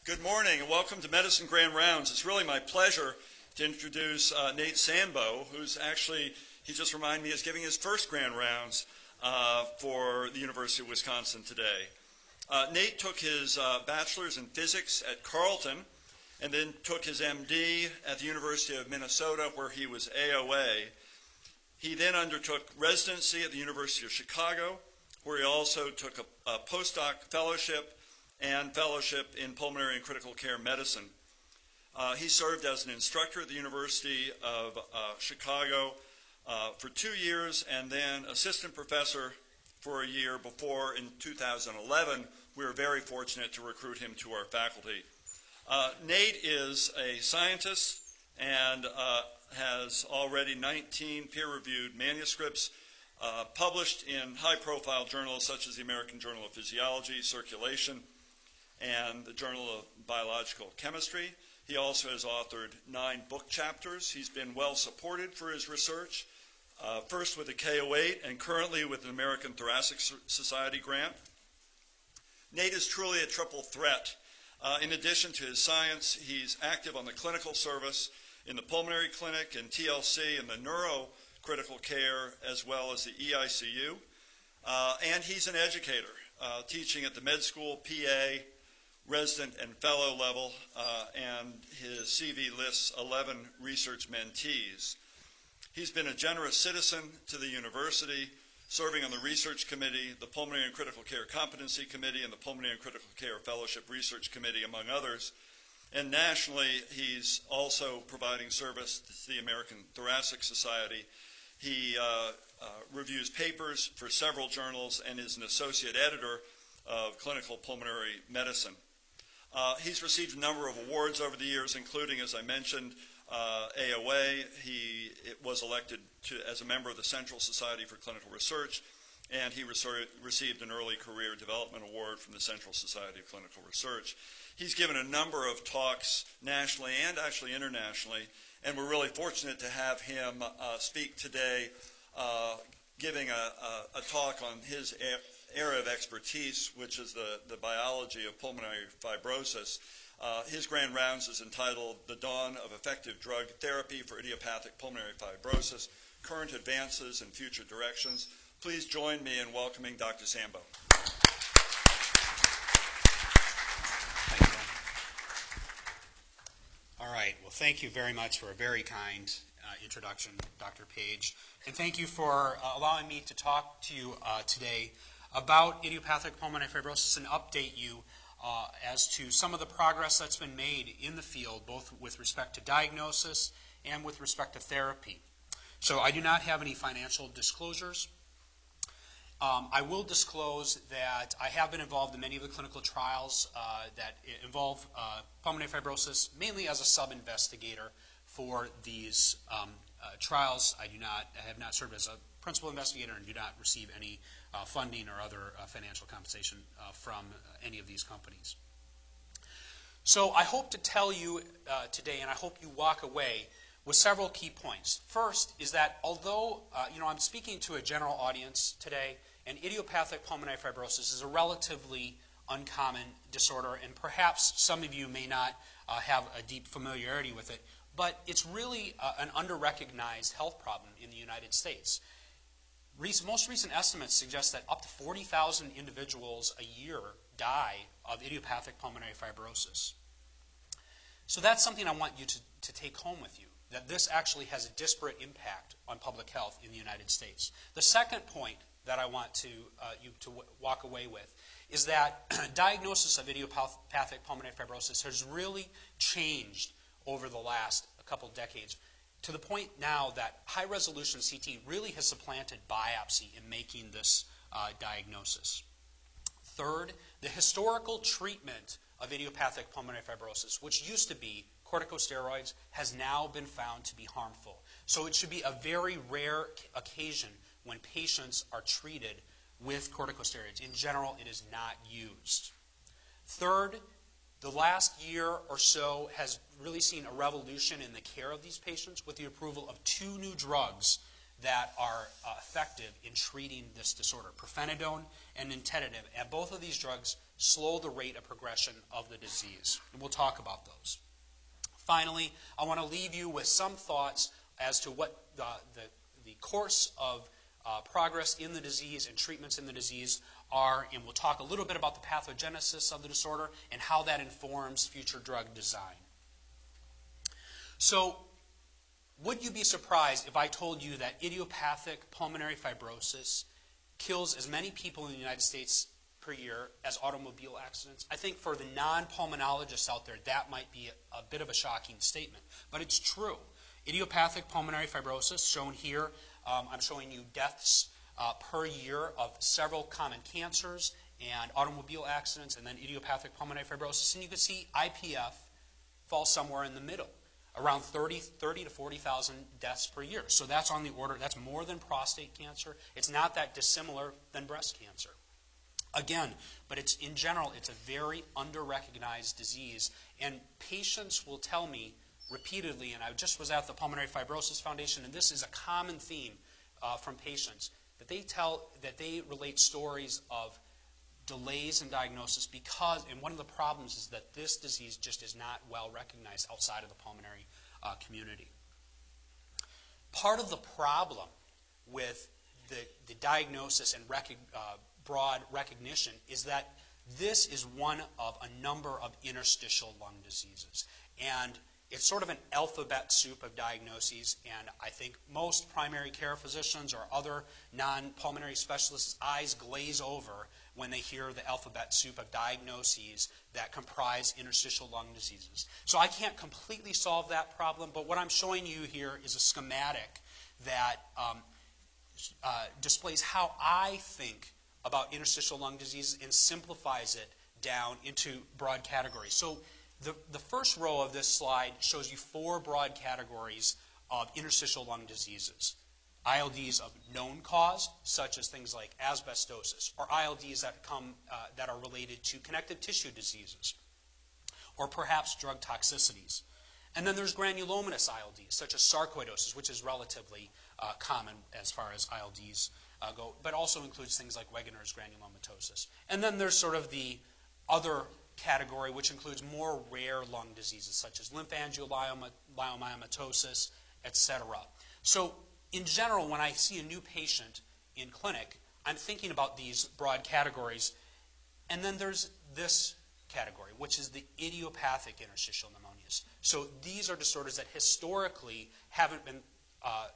Good morning and welcome to Medicine Grand Rounds. It's really my pleasure to introduce Nate Sandbo, who's actually, he just reminded me, is giving his first Grand Rounds for the University of Wisconsin today. Nate took his bachelor's in physics at Carleton and then took his MD at the University of Minnesota, where he was AOA. He then undertook residency at the University of Chicago, where he also took a postdoc fellowship and fellowship in pulmonary and critical care medicine. He served as an instructor at the University of Chicago for 2 years and then assistant professor for a year before, in 2011, we were very fortunate to recruit him to our faculty. Nate is a scientist and has already 19 peer-reviewed manuscripts published in high-profile journals such as the American Journal of Physiology, Circulation, and the Journal of Biological Chemistry. He also has authored 9 book chapters. He's been well supported for his research, first with the KO8 and currently with the American Thoracic Society grant. Nate is truly a triple threat. In addition to his science, he's active on the clinical service in the pulmonary clinic and TLC and the neurocritical care as well as the EICU. And he's an educator, teaching at the med school, PA, resident and fellow level, and his CV lists 11 research mentees. He's been a generous citizen to the university, serving on the research committee, the Pulmonary and Critical Care Competency Committee, and the Pulmonary and Critical Care Fellowship Research Committee, among others. And nationally, he's also providing service to the American Thoracic Society. He reviews papers for several journals and is an associate editor of Clinical Pulmonary Medicine. He's received a number of awards over the years, including, as I mentioned, AOA. He was elected as a member of the Central Society for Clinical Research, and he received an Early Career Development Award from the Central Society of Clinical Research. He's given a number of talks nationally and actually internationally, and we're really fortunate to have him speak today, giving a talk on his area of expertise, which is the biology of pulmonary fibrosis. His grand rounds is entitled The Dawn of Effective Drug Therapy for Idiopathic Pulmonary Fibrosis, Current Advances and Future Directions. Please join me in welcoming Dr. Sandbo. Thank you. All right. Well, thank you very much for a very kind introduction, Dr. Page. And thank you for allowing me to talk to you today about idiopathic pulmonary fibrosis and update you as to some of the progress that's been made in the field, both with respect to diagnosis and with respect to therapy. So I do not have any financial disclosures. I will disclose that I have been involved in many of the clinical trials that involve pulmonary fibrosis, mainly as a sub-investigator for these trials. I have not served as a principal investigator and do not receive any funding or other financial compensation from any of these companies. So I hope to tell you today, and I hope you walk away with several key points. First is that although I'm speaking to a general audience today, and idiopathic pulmonary fibrosis is a relatively uncommon disorder, and perhaps some of you may not have a deep familiarity with it, but it's really an under-recognized health problem in the United States. Most recent estimates suggest that up to 40,000 individuals a year die of idiopathic pulmonary fibrosis. So that's something I want you to take home with you, that this actually has a disparate impact on public health in the United States. The second point that I want you to walk away with is that diagnosis of idiopathic pulmonary fibrosis has really changed over the last couple decades, to the point now that high-resolution CT really has supplanted biopsy in making this diagnosis. Third, the historical treatment of idiopathic pulmonary fibrosis, which used to be corticosteroids, has now been found to be harmful. So it should be a very rare occasion when patients are treated with corticosteroids. In general, it is not used. Third, the last year or so has really seen a revolution in the care of these patients with the approval of 2 new drugs that are effective in treating this disorder, Profeta Donor and Ninteden. And both of these drugs slow the rate of progression of the disease. And we'll talk about those. Finally, I want to leave you with some thoughts as to what the course of progress in the disease and treatments in the disease are, and we'll talk a little bit about the pathogenesis of the disorder and how that informs future drug design. So, would you be surprised if I told you that idiopathic pulmonary fibrosis kills as many people in the United States per year as automobile accidents? I think for the non-pulmonologists out there, that might be a bit of a shocking statement, but it's true. Idiopathic pulmonary fibrosis, shown here, I'm showing you deaths per year of several common cancers and automobile accidents, and then idiopathic pulmonary fibrosis. And you can see IPF falls somewhere in the middle, around 30 to 40,000 deaths per year. So that's on the order, that's more than prostate cancer. It's not that dissimilar than breast cancer. Again, but in general, it's a very under-recognized disease, and patients will tell me repeatedly, and I just was at the Pulmonary Fibrosis Foundation, and this is a common theme from patients, that they relate stories of delays in diagnosis because, and one of the problems is that this disease just is not well recognized outside of the pulmonary community. Part of the problem with the diagnosis and broad recognition is that this is one of a number of interstitial lung diseases. And it's sort of an alphabet soup of diagnoses, and I think most primary care physicians or other non-pulmonary specialists' eyes glaze over when they hear the alphabet soup of diagnoses that comprise interstitial lung diseases. So I can't completely solve that problem, but what I'm showing you here is a schematic that displays how I think about interstitial lung diseases and simplifies it down into broad categories. So the first row of this slide shows you 4 broad categories of interstitial lung diseases. ILDs of known cause, such as things like asbestosis, or ILDs that are related to connective tissue diseases, or perhaps drug toxicities. And then there's granulomatous ILDs, such as sarcoidosis, which is relatively common as far as ILDs go, but also includes things like Wegener's granulomatosis. And then there's sort of the other category, which includes more rare lung diseases, such as lymphangiomyomatosis, etc. So, in general, when I see a new patient in clinic, I'm thinking about these broad categories. And then there's this category, which is the idiopathic interstitial pneumonias. So these are disorders that historically haven't been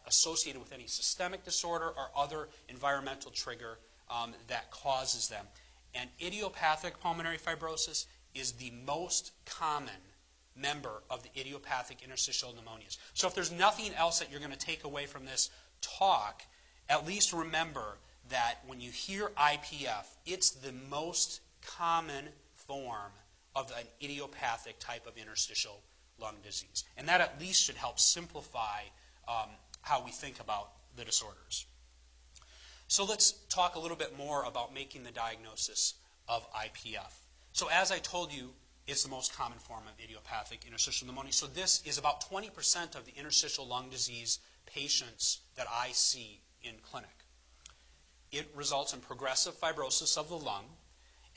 associated with any systemic disorder or other environmental trigger that causes them. And idiopathic pulmonary fibrosis is the most common member of the idiopathic interstitial pneumonias. So if there's nothing else that you're going to take away from this talk, at least remember that when you hear IPF, it's the most common form of an idiopathic type of interstitial lung disease. And that at least should help simplify how we think about the disorders. So let's talk a little bit more about making the diagnosis of IPF. So as I told you, it's the most common form of idiopathic interstitial pneumonia. So this is about 20% of the interstitial lung disease patients that I see in clinic. It results in progressive fibrosis of the lung,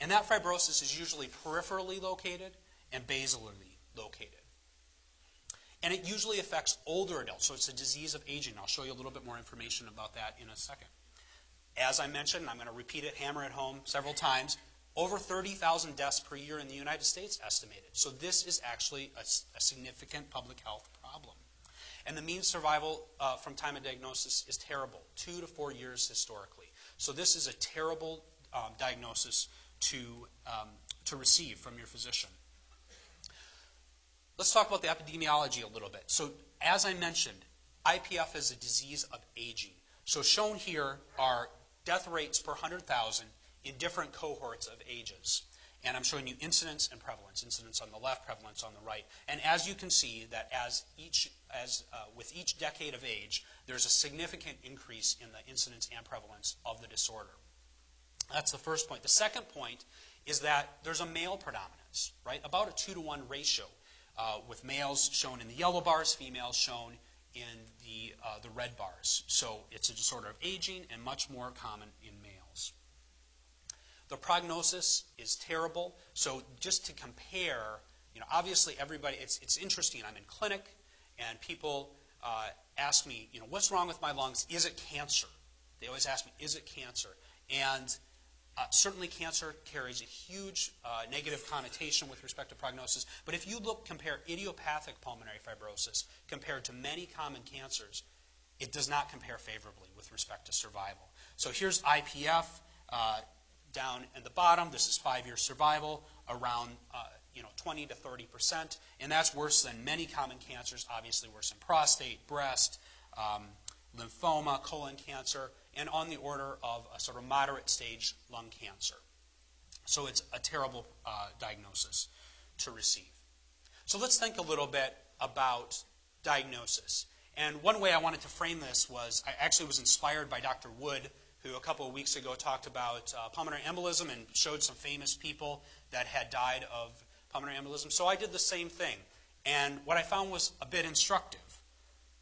and that fibrosis is usually peripherally located and basally located. And it usually affects older adults, so it's a disease of aging. I'll show you a little bit more information about that in a second. As I mentioned, and I'm going to repeat it, hammer it home several times, over 30,000 deaths per year in the United States estimated. So this is actually a significant public health problem. And the mean survival from time of diagnosis is terrible, 2 to 4 years historically. So this is a terrible diagnosis to receive from your physician. Let's talk about the epidemiology a little bit. So as I mentioned, IPF is a disease of aging. So shown here are death rates per 100,000 in different cohorts of ages. And I'm showing you incidence and prevalence. Incidence on the left, prevalence on the right. And as you can see, that with each decade of age, there's a significant increase in the incidence and prevalence of the disorder. That's the first point. The second point is that there's a male predominance, right? About a 2-to-1 ratio, with males shown in the yellow bars, females shown in the red bars. So it's a disorder of aging and much more common in males. The prognosis is terrible. So just to compare, obviously everybody, it's interesting. I'm in clinic, and people ask me, what's wrong with my lungs? Is it cancer? They always ask me, is it cancer? And certainly cancer carries a huge negative connotation with respect to prognosis. But if you compare idiopathic pulmonary fibrosis compared to many common cancers, it does not compare favorably with respect to survival. So here's IPF down at the bottom. This is 5-year survival, around 20 to 30%, and that's worse than many common cancers, obviously worse than prostate, breast, lymphoma, colon cancer, and on the order of a sort of moderate stage lung cancer. So it's a terrible diagnosis to receive. So let's think a little bit about diagnosis. And one way I wanted to frame this was, I actually was inspired by Dr. Wood, who a couple of weeks ago talked about pulmonary embolism and showed some famous people that had died of pulmonary embolism. So I did the same thing. And what I found was a bit instructive.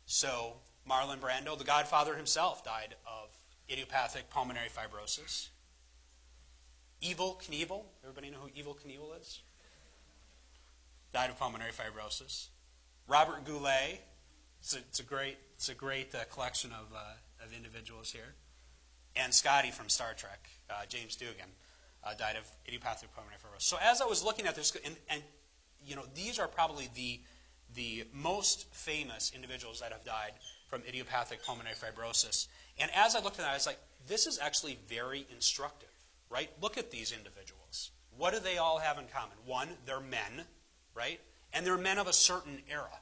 So Marlon Brando, the Godfather himself, died of idiopathic pulmonary fibrosis. Evel Knievel, everybody know who Evel Knievel is? Died of pulmonary fibrosis. Robert Goulet, it's a great collection of individuals here. And Scotty from Star Trek, James Dugan, died of idiopathic pulmonary fibrosis. So as I was looking at this, and these are probably the most famous individuals that have died from idiopathic pulmonary fibrosis. And as I looked at that, I was like, this is actually very instructive, right? Look at these individuals. What do they all have in common? One, they're men, right? And they're men of a certain era,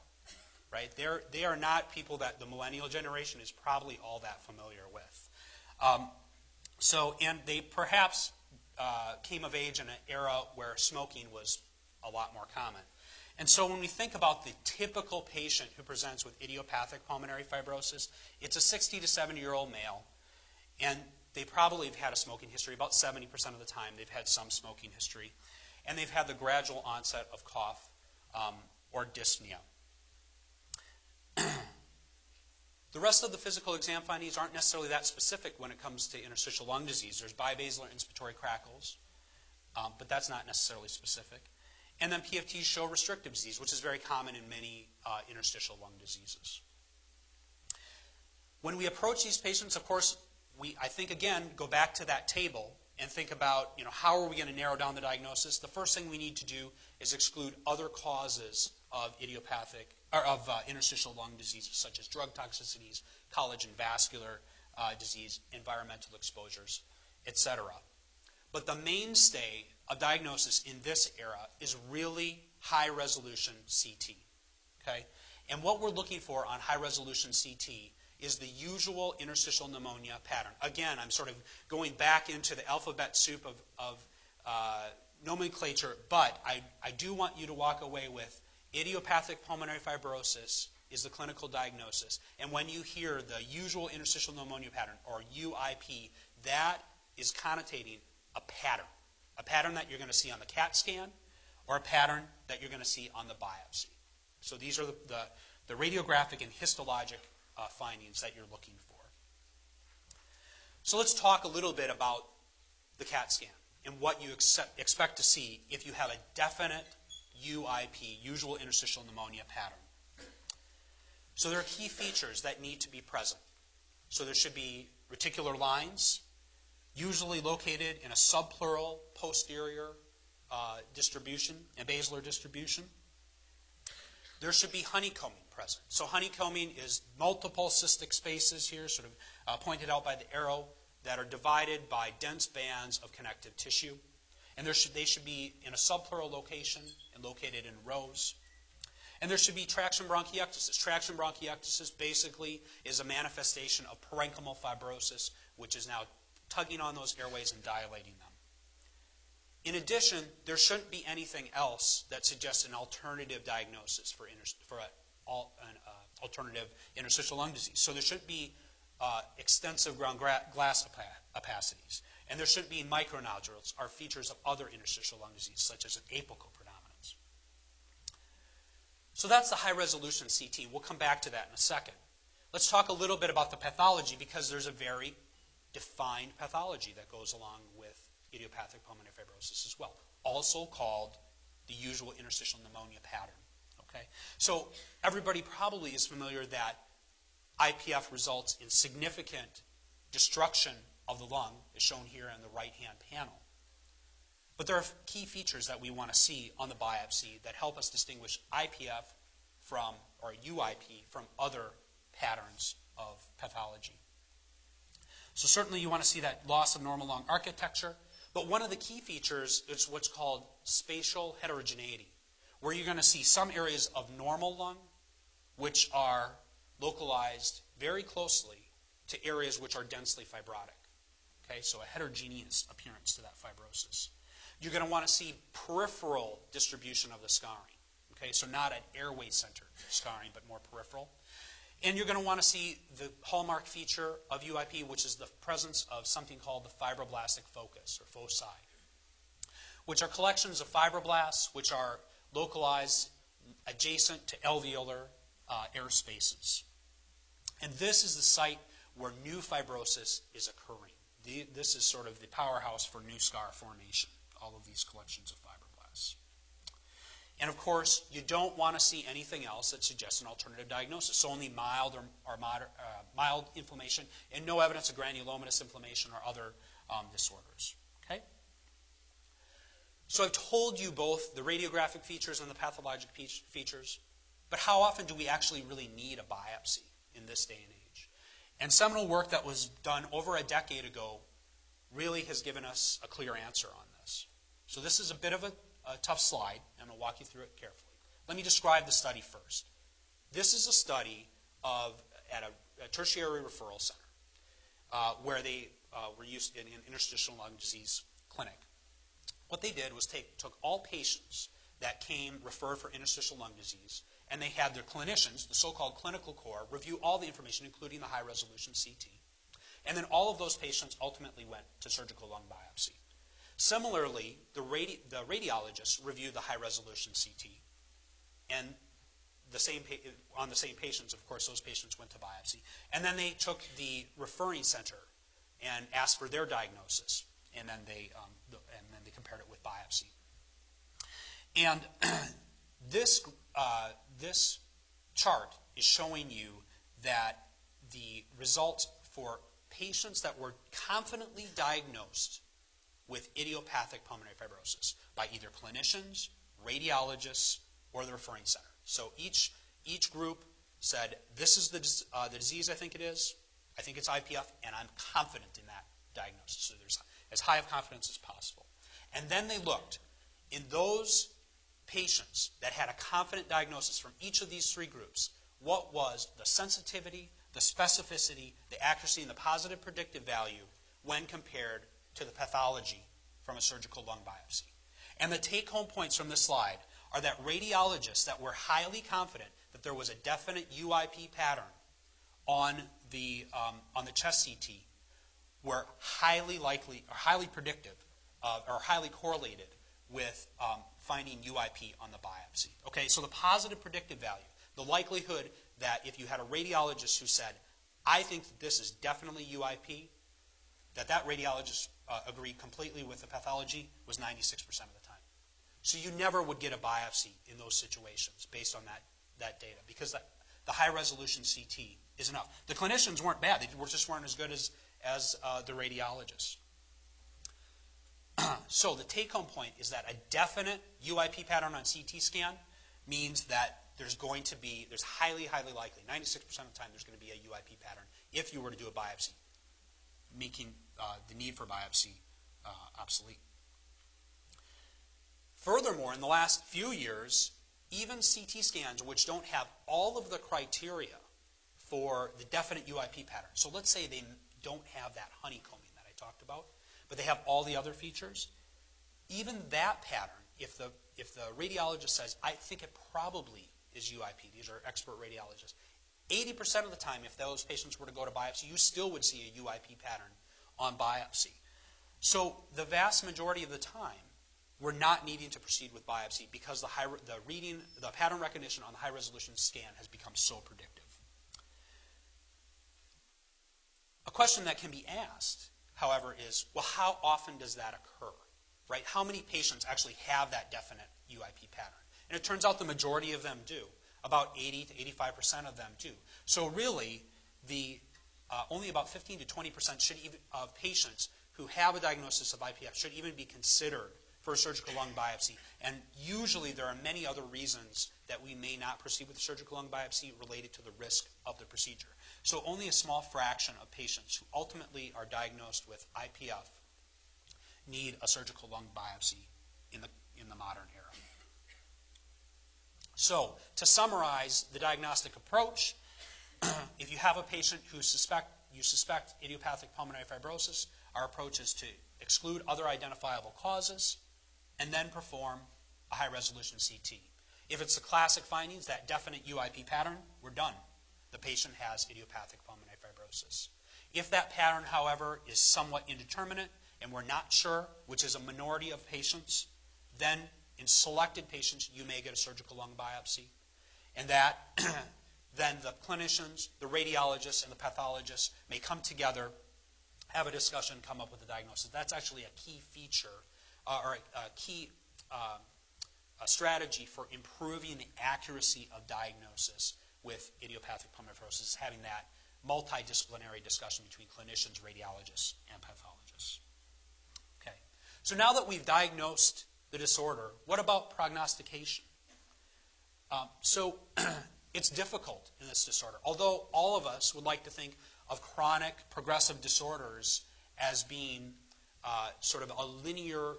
right? They are not people that the millennial generation is probably all that familiar with. And they perhaps came of age in an era where smoking was a lot more common. And so when we think about the typical patient who presents with idiopathic pulmonary fibrosis, it's a 60 to 70-year-old male, and they probably have had a smoking history. About 70% of the time they've had some smoking history, and they've had the gradual onset of cough or dyspnea. The rest of the physical exam findings aren't necessarily that specific when it comes to interstitial lung disease. There's bibasilar inspiratory crackles, but that's not necessarily specific. And then PFTs show restrictive disease, which is very common in many interstitial lung diseases. When we approach these patients, of course, I think, again, go back to that table and think about, how are we going to narrow down the diagnosis? The first thing we need to do is exclude other causes of interstitial lung diseases, such as drug toxicities, collagen vascular disease, environmental exposures, etc. But the mainstay of diagnosis in this era is really high-resolution CT. Okay? And what we're looking for on high-resolution CT is the usual interstitial pneumonia pattern. Again, I'm sort of going back into the alphabet soup of nomenclature, but I do want you to walk away with idiopathic pulmonary fibrosis is the clinical diagnosis. And when you hear the usual interstitial pneumonia pattern, or UIP, that is connotating a pattern that you're going to see on the CAT scan, or a pattern that you're going to see on the biopsy. So these are the radiographic and histologic findings that you're looking for. So let's talk a little bit about the CAT scan and what you expect to see if you have a definite UIP, usual interstitial pneumonia pattern. So there are key features that need to be present. So there should be reticular lines, usually located in a subpleural posterior distribution, a basilar distribution. There should be honeycombing present. So honeycombing is multiple cystic spaces here, sort of pointed out by the arrow, that are divided by dense bands of connective tissue. And they should be in a subpleural location and located in rows. And there should be traction bronchiectasis. Traction bronchiectasis basically is a manifestation of parenchymal fibrosis, which is now tugging on those airways and dilating them. In addition, there shouldn't be anything else that suggests an alternative diagnosis for an alternative interstitial lung disease. So there shouldn't be extensive ground glass opacities. And there shouldn't be micronodules, or features of other interstitial lung disease, such as an apical predominance. So that's the high-resolution CT. We'll come back to that in a second. Let's talk a little bit about the pathology, because there's a very defined pathology that goes along with idiopathic pulmonary fibrosis as well, also called the usual interstitial pneumonia pattern. Okay? So everybody probably is familiar that IPF results in significant destruction of the lung, as shown here on the right-hand panel. But there are key features that we want to see on the biopsy that help us distinguish IPF from, or UIP, from other patterns of pathology. So certainly you want to see that loss of normal lung architecture, but one of the key features is what's called spatial heterogeneity, where you're going to see some areas of normal lung which are localized very closely to areas which are densely fibrotic. Okay, so a heterogeneous appearance to that fibrosis. You're going to want to see peripheral distribution of the scarring. Okay, so not an airway-centered scarring, but more peripheral. And you're going to want to see the hallmark feature of UIP, which is the presence of something called the fibroblastic focus, or foci, which are collections of fibroblasts which are localized adjacent to alveolar air spaces. And this is the site where new fibrosis is occurring. This is sort of the powerhouse for new scar formation, all of these collections of fibroblasts. And of course, you don't want to see anything else that suggests an alternative diagnosis. So only mild or mild inflammation and no evidence of granulomatous inflammation or other disorders. Okay? So I've told you both the radiographic features and the pathologic features, but how often do we actually really need a biopsy in this day and age? And seminal work that was done over a decade ago really has given us a clear answer on this. So this is a bit of a tough slide. I'm going to walk you through it carefully. Let me describe the study first. This is a study at a tertiary referral center where they were used in an interstitial lung disease clinic. What they did was took all patients that came referred for interstitial lung disease, and they had their clinicians, the so-called clinical core, review all the information, including the high-resolution CT. And then all of those patients ultimately went to surgical lung biopsy. Similarly, the radiologists reviewed the high-resolution CT, and on the same patients, of course, those patients went to biopsy. And then they took the referring center and asked for their diagnosis, and then they compared it with biopsy. And this chart is showing you that the results for patients that were confidently diagnosed with idiopathic pulmonary fibrosis by either clinicians, radiologists, or the referring center. So each group said, this is the disease I think it is, I think it's IPF, and I'm confident in that diagnosis. So there's as high of confidence as possible. And then they looked in those patients that had a confident diagnosis from each of these three groups, what was the sensitivity, the specificity, the accuracy, and the positive predictive value when compared to the pathology from a surgical lung biopsy. And the take-home points from this slide are that radiologists that were highly confident that there was a definite UIP pattern on the chest CT were highly likely, or highly predictive, or highly correlated with finding UIP on the biopsy. Okay, so the positive predictive value, the likelihood that if you had a radiologist who said, I think that this is definitely UIP, that radiologist agreed completely with the pathology was 96% of the time. So you never would get a biopsy in those situations based on that data, because the high-resolution CT is enough. The clinicians weren't bad. They just weren't as good as the radiologists. So the take-home point is that a definite UIP pattern on CT scan means that there's highly, highly likely, 96% of the time, there's going to be a UIP pattern if you were to do a biopsy, making the need for biopsy obsolete. Furthermore, in the last few years, even CT scans which don't have all of the criteria for the definite UIP pattern, so let's say they don't have that honeycombing that I talked about, but they have all the other features, even that pattern, if the radiologist says, I think it probably is UIP, these are expert radiologists, 80% of the time, if those patients were to go to biopsy, you still would see a UIP pattern on biopsy. So the vast majority of the time, we're not needing to proceed with biopsy because the pattern recognition on the high-resolution scan has become so predictive. A question that can be asked however, is, well, how often does that occur? Right? How many patients actually have that definite UIP pattern? And it turns out the majority of them do. About 80 to 85% of them do. So really, only about 15 to 20% of patients who have a diagnosis of IPF should even be considered for a surgical lung biopsy. And usually there are many other reasons that we may not proceed with a surgical lung biopsy related to the risk of the procedure. So only a small fraction of patients who ultimately are diagnosed with IPF need a surgical lung biopsy in the modern era. So to summarize the diagnostic approach, if you have a patient who you suspect idiopathic pulmonary fibrosis, our approach is to exclude other identifiable causes and then perform a high-resolution CT. If it's the classic findings, that definite UIP pattern, we're done. The patient has idiopathic pulmonary fibrosis. If that pattern, however, is somewhat indeterminate and we're not sure, which is a minority of patients, then in selected patients, you may get a surgical lung biopsy. And that then the clinicians, the radiologists, and the pathologists may come together, have a discussion, come up with a diagnosis. That's actually a key feature or a key a strategy for improving the accuracy of diagnosis with idiopathic pulmonary fibrosis, having that multidisciplinary discussion between clinicians, radiologists, and pathologists. Okay. So now that we've diagnosed the disorder, what about prognostication? So it's difficult in this disorder. Although all of us would like to think of chronic progressive disorders as being sort of a linear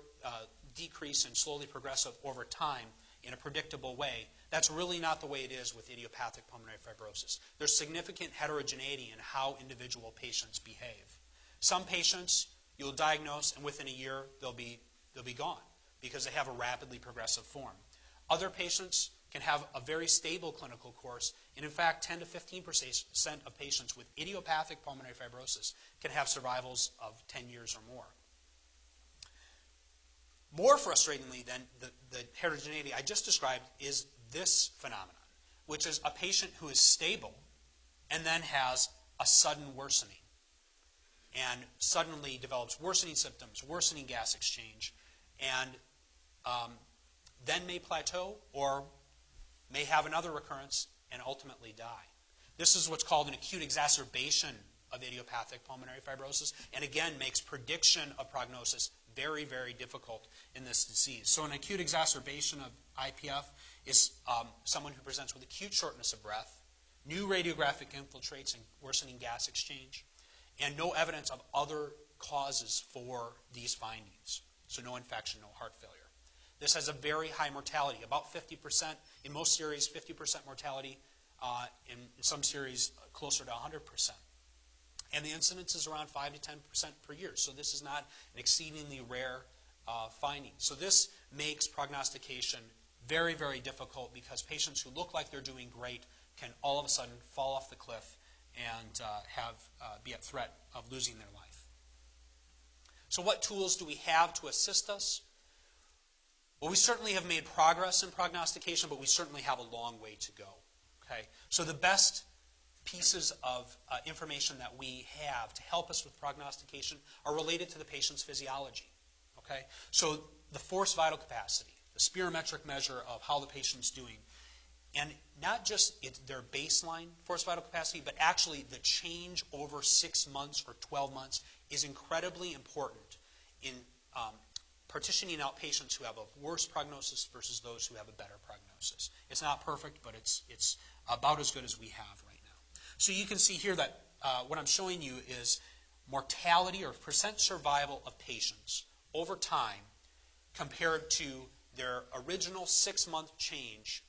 decrease and slowly progressive over time in a predictable way, that's really not the way it is with idiopathic pulmonary fibrosis. There's significant heterogeneity in how individual patients behave. Some patients you'll diagnose and within a year they'll be gone because they have a rapidly progressive form. Other patients can have a very stable clinical course, and in fact 10 to 15% of patients with idiopathic pulmonary fibrosis can have survivals of 10 years or more. More frustratingly than the heterogeneity I just described is this phenomenon, which is a patient who is stable and then has a sudden worsening and suddenly develops worsening symptoms, worsening gas exchange, and then may plateau or may have another recurrence and ultimately die. This is what's called an acute exacerbation of idiopathic pulmonary fibrosis, and again makes prediction of prognosis very, very difficult in this disease. So an acute exacerbation of IPF is someone who presents with acute shortness of breath, new radiographic infiltrates and worsening gas exchange, and no evidence of other causes for these findings. So no infection, no heart failure. This has a very high mortality, about 50%. In most series, 50% mortality. In some series, closer to 100%. And the incidence is around 5 to 10% per year. So this is not an exceedingly rare finding. So this makes prognostication very, very difficult because patients who look like they're doing great can all of a sudden fall off the cliff and be at threat of losing their life. So what tools do we have to assist us? Well, we certainly have made progress in prognostication, but we certainly have a long way to go. Okay? So the best pieces of information that we have to help us with prognostication are related to the patient's physiology. Okay? So the forced vital capacity, the spirometric measure of how the patient's doing, and not just their baseline forced vital capacity, but actually the change over 6 months or 12 months is incredibly important in partitioning out patients who have a worse prognosis versus those who have a better prognosis. It's not perfect, but it's about as good as we have right now. So you can see here that what I'm showing you is mortality or percent survival of patients over time compared to their original 6-month change,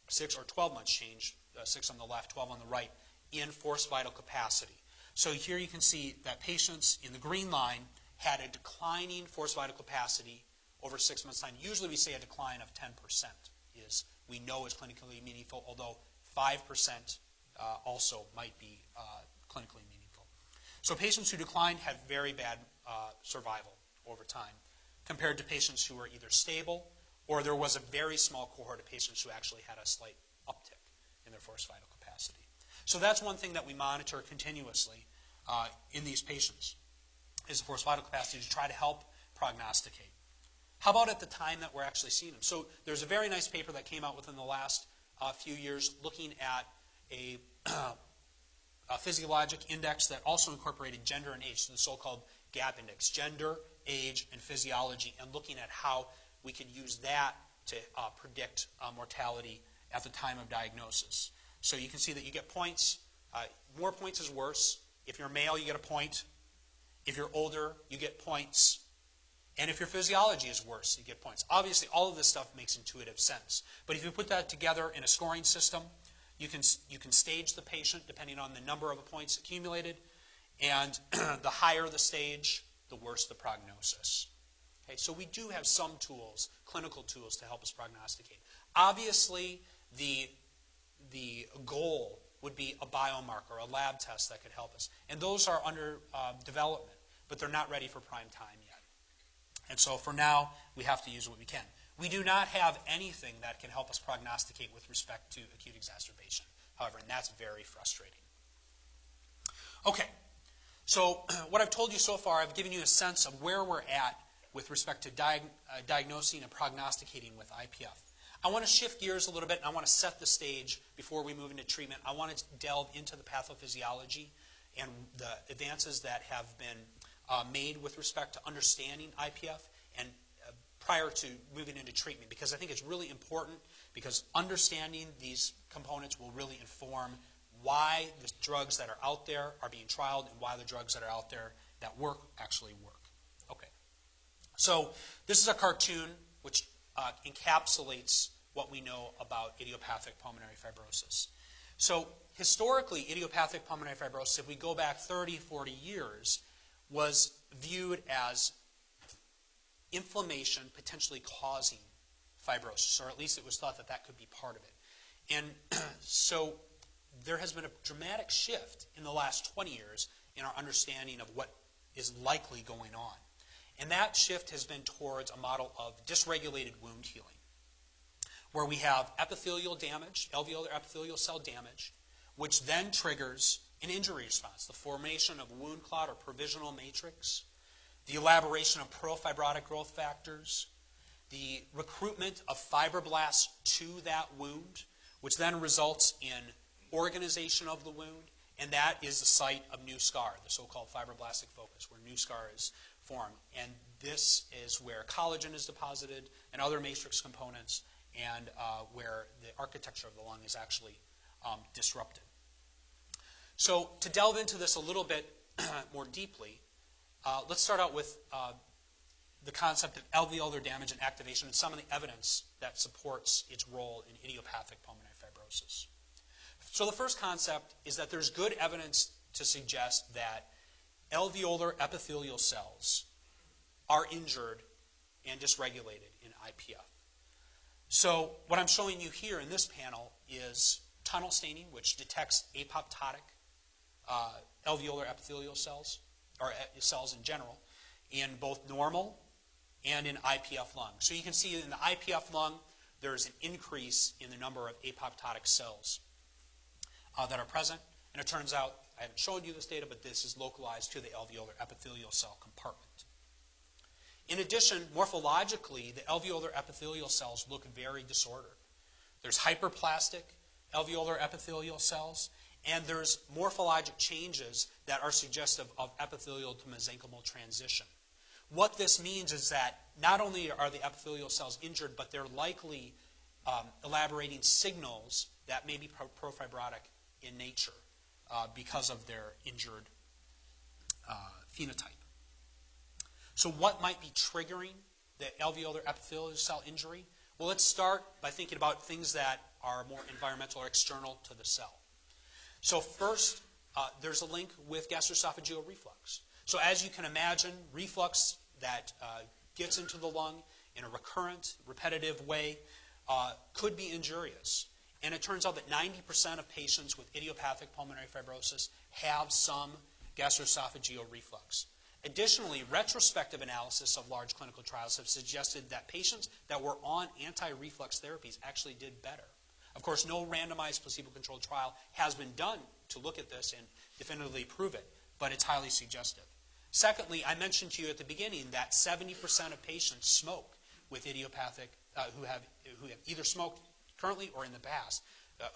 6 or 12 months change, 6 on the left, 12 on the right, in forced vital capacity. So here you can see that patients in the green line had a declining forced vital capacity over 6 months' time. Usually we say a decline of 10% we know is clinically meaningful, although 5% also might be clinically meaningful. So patients who declined had very bad survival over time compared to patients who were either stable or there was a very small cohort of patients who actually had a slight uptick in their forced vital capacity. So that's one thing that we monitor continuously in these patients. is the forced vital capacity to try to help prognosticate. How about at the time that we're actually seeing them? So there's a very nice paper that came out within the last few years looking at a physiologic index that also incorporated gender and age, so the so-called GAP index, gender, age, and physiology, and looking at how we could use that to predict mortality at the time of diagnosis. So you can see that you get points. More points is worse. If you're male, you get a point. If you're older, you get points. And if your physiology is worse, you get points. Obviously, all of this stuff makes intuitive sense. But if you put that together in a scoring system, you can stage the patient depending on the number of points accumulated. And the higher the stage, the worse the prognosis. Okay, so we do have some tools, clinical tools, to help us prognosticate. Obviously, the goal would be a biomarker, a lab test that could help us. And those are under development, but they're not ready for prime time yet. And so for now, we have to use what we can. We do not have anything that can help us prognosticate with respect to acute exacerbation, however, and that's very frustrating. Okay, so what I've told you so far, I've given you a sense of where we're at with respect to diagnosing and prognosticating with IPF. I want to shift gears a little bit, and I want to set the stage before we move into treatment. I want to delve into the pathophysiology and the advances that have been made with respect to understanding IPF and prior to moving into treatment, because I think it's really important, because understanding these components will really inform why the drugs that are out there are being trialed and why the drugs that are out there that work actually work. Okay. So this is a cartoon which encapsulates what we know about idiopathic pulmonary fibrosis. So historically, idiopathic pulmonary fibrosis, if we go back 30, 40 years, was viewed as inflammation potentially causing fibrosis, or at least it was thought that that could be part of it. And so there has been a dramatic shift in the last 20 years in our understanding of what is likely going on. And that shift has been towards a model of dysregulated wound healing, where we have epithelial damage, alveolar epithelial cell damage, which then triggers an injury response, the formation of wound clot or provisional matrix, the elaboration of profibrotic growth factors, the recruitment of fibroblasts to that wound, which then results in organization of the wound, and that is the site of new scar, the so-called fibroblastic focus, where new scar is formed. And this is where collagen is deposited and other matrix components, and where the architecture of the lung is actually disrupted. So to delve into this a little bit more deeply, let's start out with the concept of alveolar damage and activation and some of the evidence that supports its role in idiopathic pulmonary fibrosis. So the first concept is that there's good evidence to suggest that alveolar epithelial cells are injured and dysregulated in IPF. So what I'm showing you here in this panel is tunnel staining, which detects apoptotic alveolar epithelial cells, or cells in general, in both normal and in IPF lung. So you can see in the IPF lung, there's an increase in the number of apoptotic cells that are present. And it turns out, I haven't shown you this data, but this is localized to the alveolar epithelial cell compartment. In addition, morphologically, the alveolar epithelial cells look very disordered. There's hyperplastic alveolar epithelial cells, and there's morphologic changes that are suggestive of epithelial to mesenchymal transition. What this means is that not only are the epithelial cells injured, but they're likely elaborating signals that may be profibrotic in nature because of their injured phenotype. So what might be triggering the alveolar epithelial cell injury? Well, let's start by thinking about things that are more environmental or external to the cell. So first, there's a link with gastroesophageal reflux. So as you can imagine, reflux that gets into the lung in a recurrent, repetitive way could be injurious. And it turns out that 90% of patients with idiopathic pulmonary fibrosis have some gastroesophageal reflux. Additionally, retrospective analysis of large clinical trials have suggested that patients that were on anti-reflux therapies actually did better. Of course, no randomized placebo-controlled trial has been done to look at this and definitively prove it, but it's highly suggestive. Secondly, I mentioned to you at the beginning that 70% of patients smoke with idiopathic, who have either smoked currently or in the past,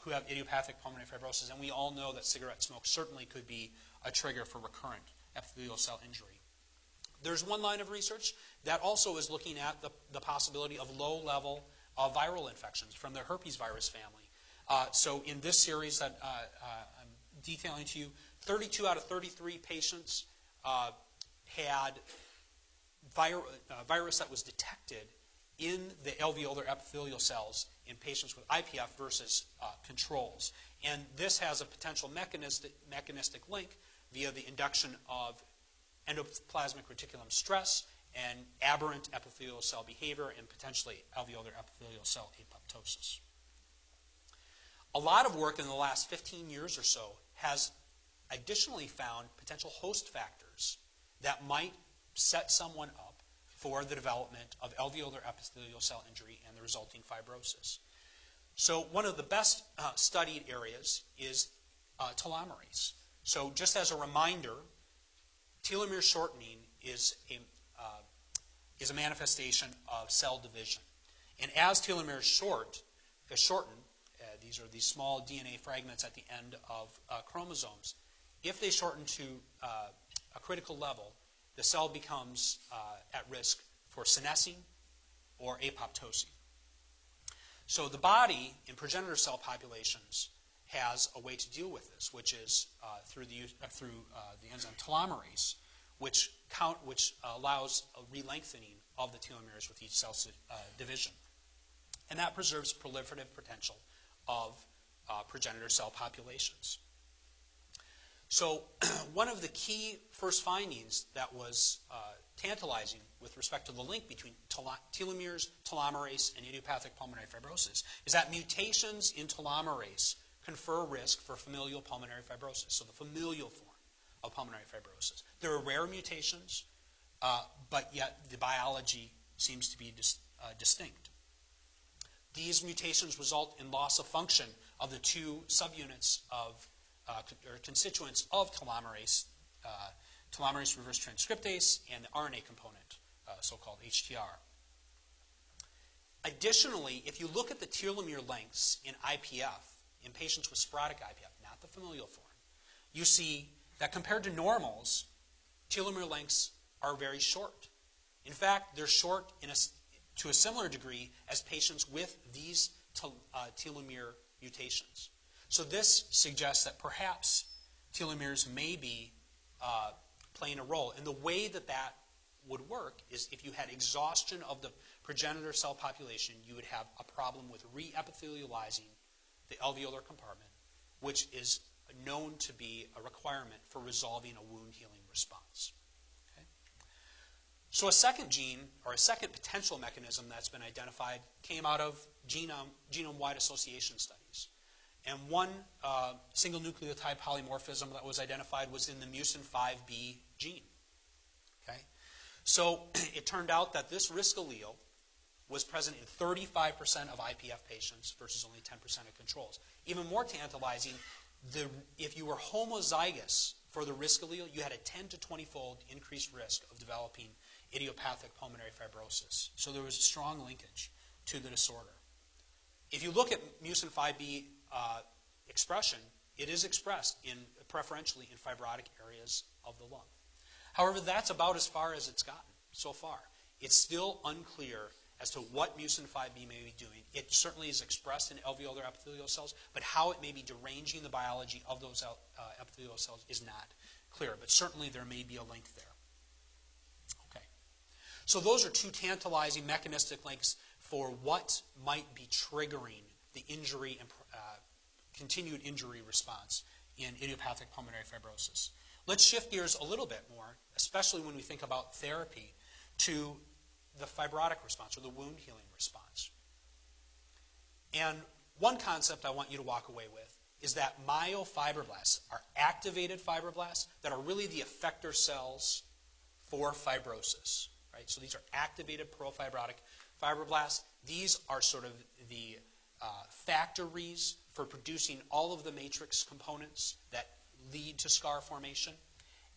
who have idiopathic pulmonary fibrosis. And we all know that cigarette smoke certainly could be a trigger for recurrent epithelial cell injury. There's one line of research that also is looking at the possibility of low level of viral infections from the herpes virus family. So in this series that I'm detailing to you, 32 out of 33 patients had virus that was detected in the alveolar epithelial cells in patients with IPF versus controls. And this has a potential mechanistic link via the induction of endoplasmic reticulum stress and aberrant epithelial cell behavior and potentially alveolar epithelial cell apoptosis. A lot of work in the last 15 years or so has additionally found potential host factors that might set someone up for the development of alveolar epithelial cell injury and the resulting fibrosis. So one of the best studied areas is telomerase. So just as a reminder, telomere shortening is a manifestation of cell division. And as telomeres shorten, these are these small DNA fragments at the end of chromosomes. If they shorten to a critical level, the cell becomes at risk for senescing or apoptosing. So the body in progenitor cell populations has a way to deal with this, which is through the enzyme telomerase, which allows a re-lengthening of the telomeres with each cell division. And that preserves proliferative potential of progenitor cell populations. So one of the key first findings that was tantalizing with respect to the link between telomeres, telomerase, and idiopathic pulmonary fibrosis is that mutations in telomerase confer risk for familial pulmonary fibrosis, so the familial form of pulmonary fibrosis. There are rare mutations, but yet the biology seems to be distinct. These mutations result in loss of function of the two subunits of or constituents of telomerase, telomerase reverse transcriptase, and the RNA component, so-called HTR. Additionally, if you look at the telomere lengths in IPF, in patients with sporadic IPF, not the familial form, you see that compared to normals, telomere lengths are very short. In fact, they're short to a similar degree as patients with these telomere mutations. So this suggests that perhaps telomeres may be playing a role. And the way that that would work is if you had exhaustion of the progenitor cell population, you would have a problem with re-epithelializing the alveolar compartment, which is known to be a requirement for resolving a wound healing response. Okay? So a second gene, or a second potential mechanism that's been identified, came out of genome-wide association studies. And one single nucleotide polymorphism that was identified was in the Mucin 5B gene. Okay? So it turned out that this risk allele was present in 35% of IPF patients versus only 10% of controls. Even more tantalizing, if you were homozygous for the risk allele, you had a 10 to 20-fold increased risk of developing idiopathic pulmonary fibrosis. So there was a strong linkage to the disorder. If you look at Mucin 5B expression, it is expressed preferentially in fibrotic areas of the lung. However, that's about as far as it's gotten so far. It's still unclear as to what Mucin 5B may be doing. It certainly is expressed in alveolar epithelial cells, but how it may be deranging the biology of those epithelial cells is not clear. But certainly there may be a link there. Okay. So those are two tantalizing mechanistic links for what might be triggering the injury and continued injury response in idiopathic pulmonary fibrosis. Let's shift gears a little bit more, especially when we think about therapy, to the fibrotic response or the wound healing response. And one concept I want you to walk away with is that myofibroblasts are activated fibroblasts that are really the effector cells for fibrosis. Right? So these are activated profibrotic fibroblasts. These are sort of the factories for producing all of the matrix components that lead to scar formation.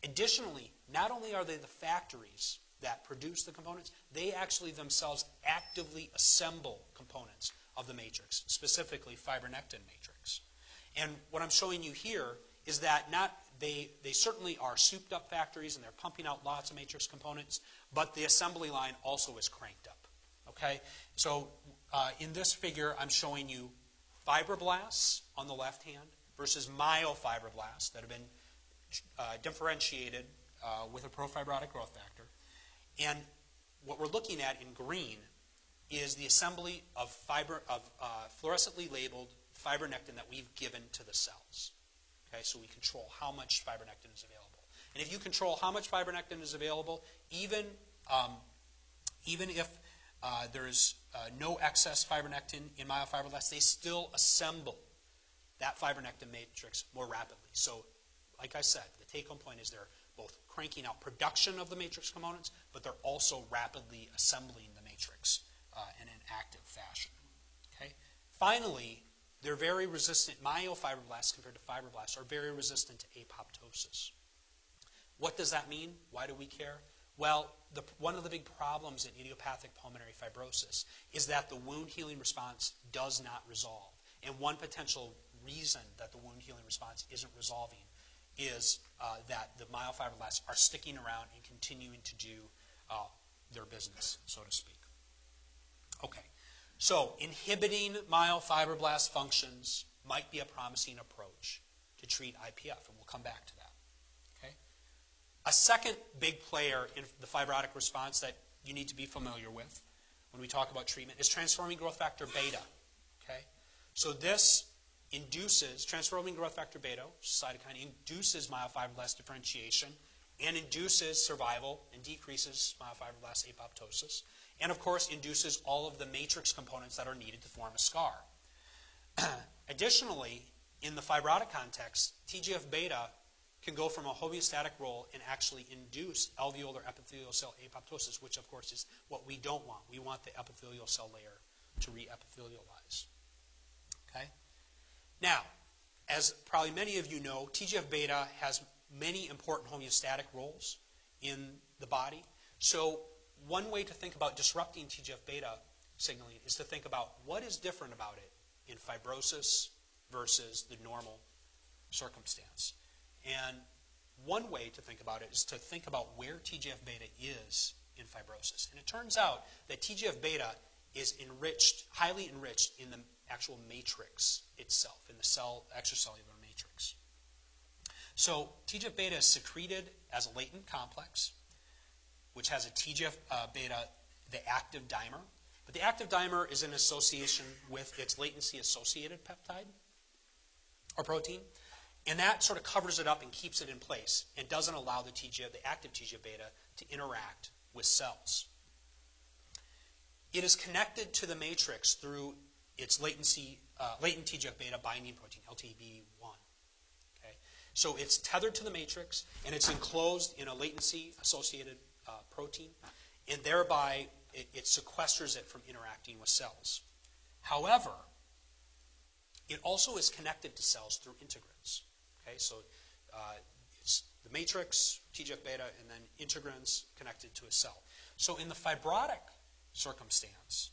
Additionally, not only are they the factories that produce the components, they actually themselves actively assemble components of the matrix, specifically fibronectin matrix. And what I'm showing you here is that they certainly are souped up factories and they're pumping out lots of matrix components, but the assembly line also is cranked up. Okay? So in this figure, I'm showing you fibroblasts on the left hand versus myofibroblasts that have been differentiated with a profibrotic growth factor. And what we're looking at in green is the assembly of fluorescently labeled fibronectin that we've given to the cells. Okay, so we control how much fibronectin is available. And if you control how much fibronectin is available, even if there is no excess fibronectin in myofibroblasts, they still assemble that fibronectin matrix more rapidly. So, like I said, the take-home point is they're both cranking out production of the matrix components, but they're also rapidly assembling the matrix in an active fashion. Okay? Finally, they're very resistant. Myofibroblasts compared to fibroblasts are very resistant to apoptosis. What does that mean? Why do we care? Well, one of the big problems in idiopathic pulmonary fibrosis is that the wound healing response does not resolve. And one potential reason that the wound healing response isn't resolving is that the myofibroblasts are sticking around and continuing to do their business, so to speak. Okay, so inhibiting myofibroblast functions might be a promising approach to treat IPF, and we'll come back to that. Okay? A second big player in the fibrotic response that you need to be familiar with when we talk about treatment is transforming growth factor beta. Okay? So this induces, transforming growth factor beta, cytokine, induces myofibroblast differentiation and induces survival and decreases myofibroblast apoptosis, and of course induces all of the matrix components that are needed to form a scar. Additionally, in the fibrotic context, TGF-beta can go from a homeostatic role and actually induce alveolar epithelial cell apoptosis, which of course is what we don't want. We want the epithelial cell layer to re-epithelialize. Okay? Now, as probably many of you know, TGF-beta has many important homeostatic roles in the body. So one way to think about disrupting TGF-beta signaling is to think about what is different about it in fibrosis versus the normal circumstance. And one way to think about it is to think about where TGF-beta is in fibrosis. And it turns out that TGF-beta is enriched, highly enriched in the actual matrix itself, in the extracellular matrix. So TGF-beta is secreted as a latent complex, which has a TGF-beta, the active dimer. But the active dimer is in association with its latency-associated peptide or protein. And that sort of covers it up and keeps it in place and doesn't allow the active TGF-beta to interact with cells. It is connected to the matrix through its latent TGF-beta binding protein, LTB1. Okay? So it's tethered to the matrix, and it's enclosed in a latency-associated protein, and thereby it sequesters it from interacting with cells. However, it also is connected to cells through integrins. Okay? So it's the matrix, TGF-beta, and then integrins connected to a cell. So in the fibrotic circumstance,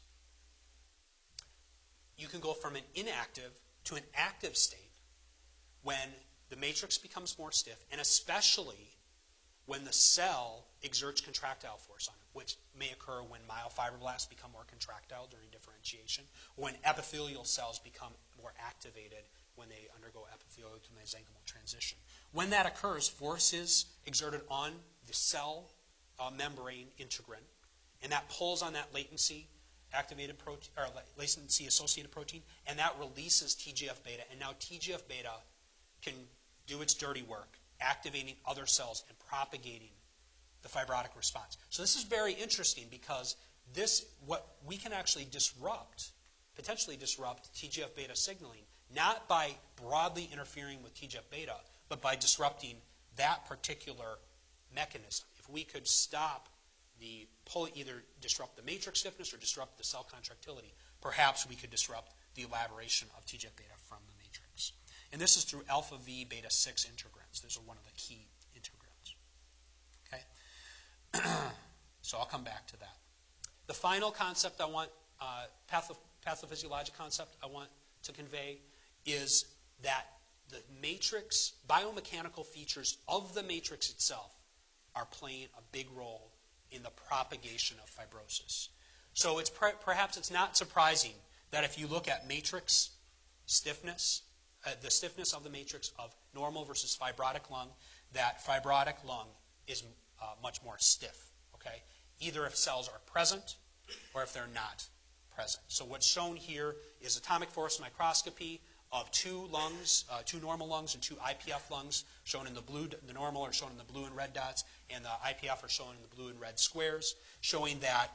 you can go from an inactive to an active state when the matrix becomes more stiff, and especially when the cell exerts contractile force on it, which may occur when myofibroblasts become more contractile during differentiation, or when epithelial cells become more activated when they undergo epithelial to mesenchymal transition. When that occurs, force is exerted on the cell membrane integrin, and that pulls on that latency-activated protein, or latency-associated protein, and that releases TGF-beta. And now TGF-beta can do its dirty work, activating other cells and propagating the fibrotic response. So this is very interesting because what we can actually potentially disrupt TGF-beta signaling, not by broadly interfering with TGF-beta, but by disrupting that particular mechanism. If we could either disrupt the matrix stiffness or disrupt the cell contractility, perhaps we could disrupt the elaboration of TGF-beta from the matrix. And this is through alpha V beta 6 integrins. Those are one of the key integrins. So I'll come back to that. The final concept I want, pathophysiologic concept I want to convey is that the matrix, biomechanical features of the matrix itself are playing a big role in the propagation of fibrosis. So it's perhaps it's not surprising that if you look at matrix stiffness, the stiffness of the matrix of normal versus fibrotic lung, that fibrotic lung is much more stiff, okay? Either if cells are present or if they're not present. So what's shown here is atomic force microscopy of two lungs, two normal lungs and two IPF lungs, shown in the blue. The normal are shown in the blue and red dots, and the IPF are shown in the blue and red squares, showing that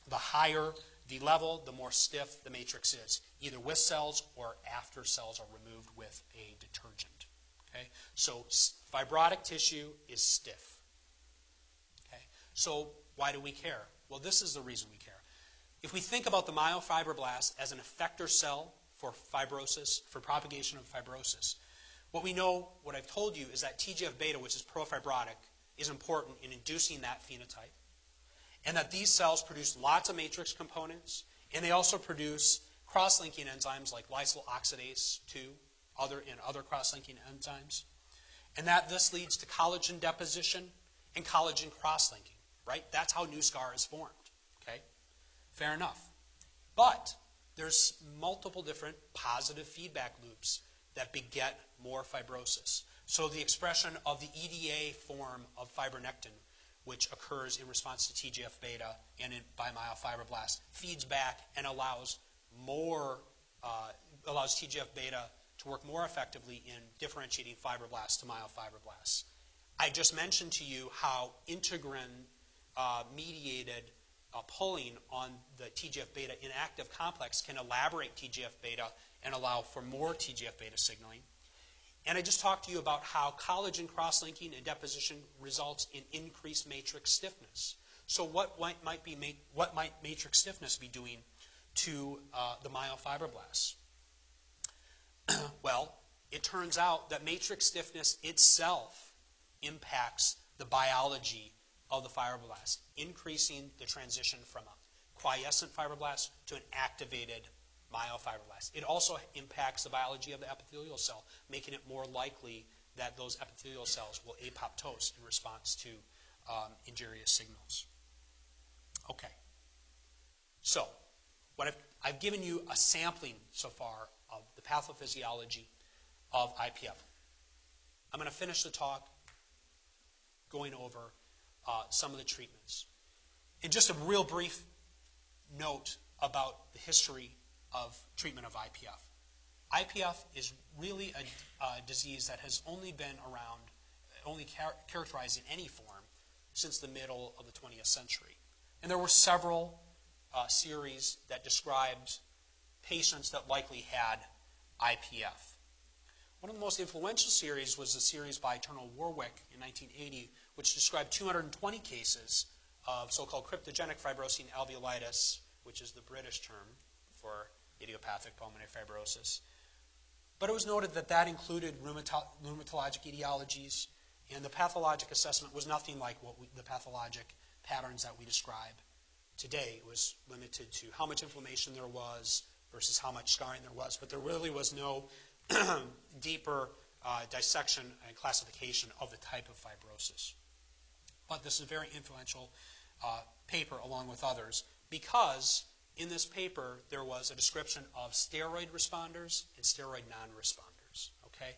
the higher the level, the more stiff the matrix is, either with cells or after cells are removed with a detergent. Okay? So fibrotic tissue is stiff. Okay? So why do we care? Well, this is the reason we care. If we think about the myofibroblast as an effector cell for fibrosis, for propagation of fibrosis, what we know, what I've told you, is that TGF-beta, which is profibrotic, is important in inducing that phenotype, and that these cells produce lots of matrix components, and they also produce cross-linking enzymes like lysyl oxidase 2 and other cross-linking enzymes, and that this leads to collagen deposition and collagen cross-linking, right? That's how new scar is formed, okay? Fair enough. But there's multiple different positive feedback loops that beget more fibrosis. So the expression of the EDA form of fibronectin, which occurs in response to TGF-beta and by myofibroblast, feeds back and allows TGF-beta to work more effectively in differentiating fibroblasts to myofibroblasts. I just mentioned to you how integrin mediated pulling on the TGF-beta inactive complex can elaborate TGF-beta and allow for more TGF-beta signaling. And I just talked to you about how collagen cross-linking and deposition results in increased matrix stiffness. So what might matrix stiffness be doing to the myofibroblasts? Well, it turns out that matrix stiffness itself impacts the biology of the fibroblast, increasing the transition from a quiescent fibroblast to an activated myofibroblast. It also impacts the biology of the epithelial cell, making it more likely that those epithelial cells will apoptose in response to injurious signals. Okay. So, I've given you a sampling so far of the pathophysiology of IPF. I'm going to finish the talk going over some of the treatments. And just a real brief note about the history of treatment of IPF. IPF is really a disease that has only been around, only characterized in any form since the middle of the 20th century. And there were several series that described patients that likely had IPF. One of the most influential series was a series by Eternal Warwick in 1980, which described 220 cases of so-called cryptogenic fibrosing alveolitis, which is the British term for idiopathic pulmonary fibrosis. But it was noted that that included rheumatologic etiologies, and the pathologic assessment was nothing like the pathologic patterns that we describe today. It was limited to how much inflammation there was versus how much scarring there was, but there really was no deeper dissection and classification of the type of fibrosis. But this is a very influential paper along with others because in this paper there was a description of steroid responders and steroid non-responders. Okay?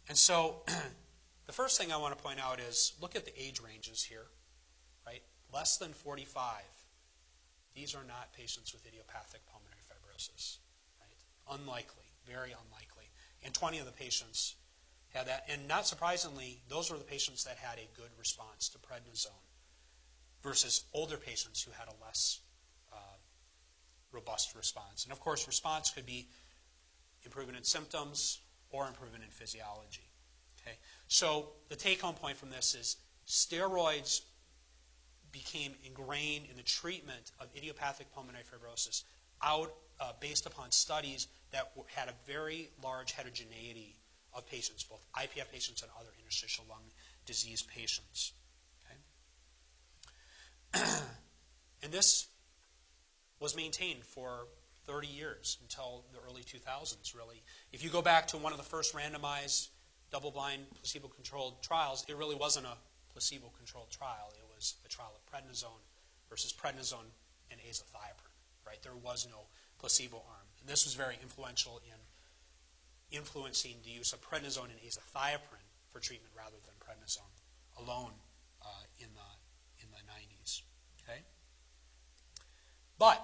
And so the first thing I want to point out is look at the age ranges here. Right? Less than 45. These are not patients with idiopathic pulmonary fibrosis. Right? Unlikely. Very unlikely. And 20 of the patients had that. And not surprisingly, those were the patients that had a good response to prednisone versus older patients who had a less robust response. And of course, response could be improvement in symptoms or improvement in physiology. Okay? So the take-home point from this is steroids became ingrained in the treatment of idiopathic pulmonary fibrosis based upon studies that had a very large heterogeneity of patients, both IPF patients and other interstitial lung disease patients. Okay? And this was maintained for 30 years until the early 2000s, really. If you go back to one of the first randomized, double-blind, placebo-controlled trials, it really wasn't a placebo-controlled trial. It was a trial of prednisone versus prednisone and azathioprine, right? There was no placebo arm. And this was very influential in influencing the use of prednisone and azathioprine for treatment rather than prednisone alone in the 90s. Okay? But,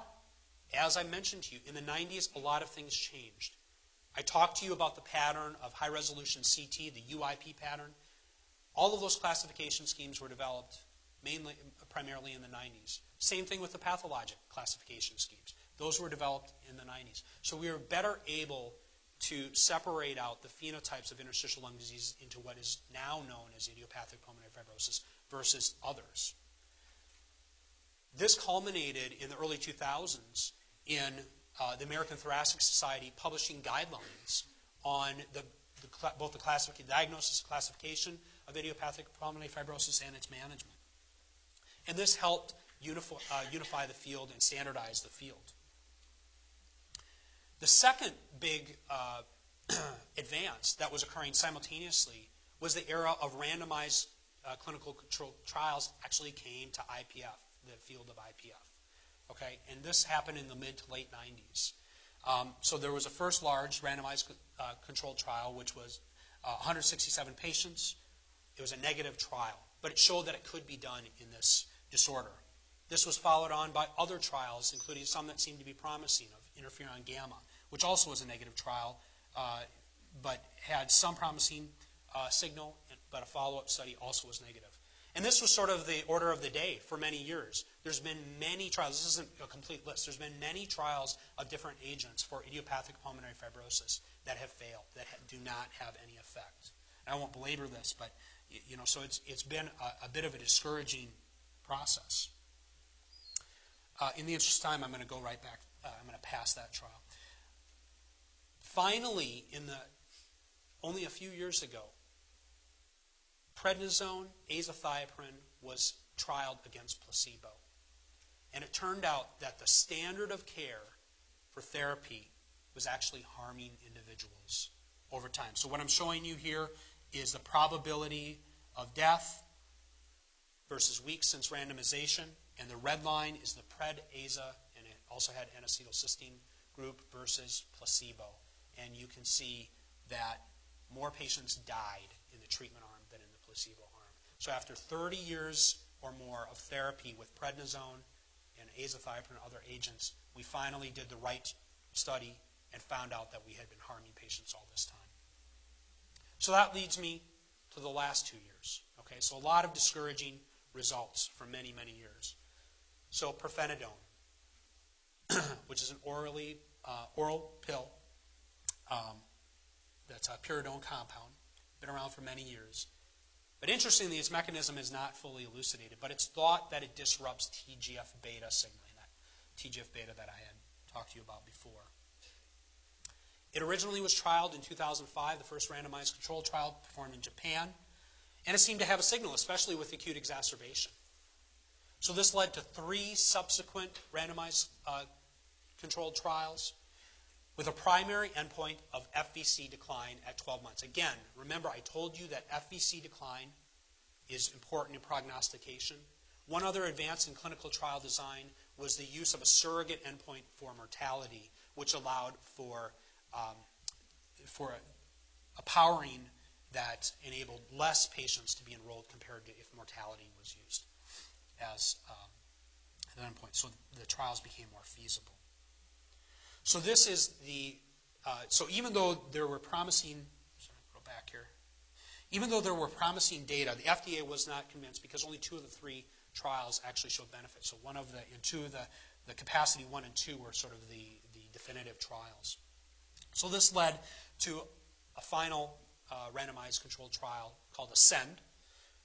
as I mentioned to you, in the 90s, a lot of things changed. I talked to you about the pattern of high-resolution CT, the UIP pattern. All of those classification schemes were developed primarily in the 90s. Same thing with the pathologic classification schemes. Those were developed in the 90s. So we were better able to separate out the phenotypes of interstitial lung disease into what is now known as idiopathic pulmonary fibrosis versus others. This culminated in the early 2000s in the American Thoracic Society publishing guidelines on both the diagnosis and classification of idiopathic pulmonary fibrosis and its management. And this helped unify the field and standardize the field. The second big advance that was occurring simultaneously was the era of randomized clinical controlled trials actually came to IPF, the field of IPF. Okay? And this happened in the mid to late 90s. So there was a first large randomized controlled trial, which was 167 patients. It was a negative trial, but it showed that it could be done in this disorder. This was followed on by other trials, including some that seemed to be promising, of interferon gamma, which also was a negative trial, but had some promising signal, but a follow-up study also was negative. And this was sort of the order of the day for many years. There's been many trials. This isn't a complete list. There's been many trials of different agents for idiopathic pulmonary fibrosis that have failed, that do not have any effect. And I won't belabor this, but so it's been a bit of a discouraging process. In the interest of time, I'm going to go right back. I'm going to pass that trial. Finally, only a few years ago, prednisone, azathioprine was trialed against placebo. And it turned out that the standard of care for therapy was actually harming individuals over time. So what I'm showing you here is the probability of death versus weeks since randomization. And the red line is the pred-aza, and it also had N-acetylcysteine group versus placebo. And you can see that more patients died in the treatment arm than in the placebo arm. So after 30 years or more of therapy with prednisone and azathioprine and other agents, we finally did the right study and found out that we had been harming patients all this time. So that leads me to the last 2 years. Okay, so a lot of discouraging results for many, many years. So Profeta Donor, which is an oral pill that's a pyridone compound, been around for many years. But interestingly, its mechanism is not fully elucidated, but it's thought that it disrupts TGF-beta signaling, that TGF-beta that I had talked to you about before. It originally was trialed in 2005, the first randomized controlled trial performed in Japan, and it seemed to have a signal, especially with acute exacerbation. So this led to 3 subsequent randomized controlled trials with a primary endpoint of FVC decline at 12 months. Again, remember I told you that FVC decline is important in prognostication. One other advance in clinical trial design was the use of a surrogate endpoint for mortality, which allowed for a powering that enabled less patients to be enrolled compared to if mortality was used as an endpoint. So the trials became more feasible. So this is so even though there were promising, even though there were promising data, the FDA was not convinced because only 2 of the 3 trials actually showed benefit. So and 2 of the capacity 1 and 2 were sort of the definitive trials. So this led to a final randomized controlled trial called Ascend,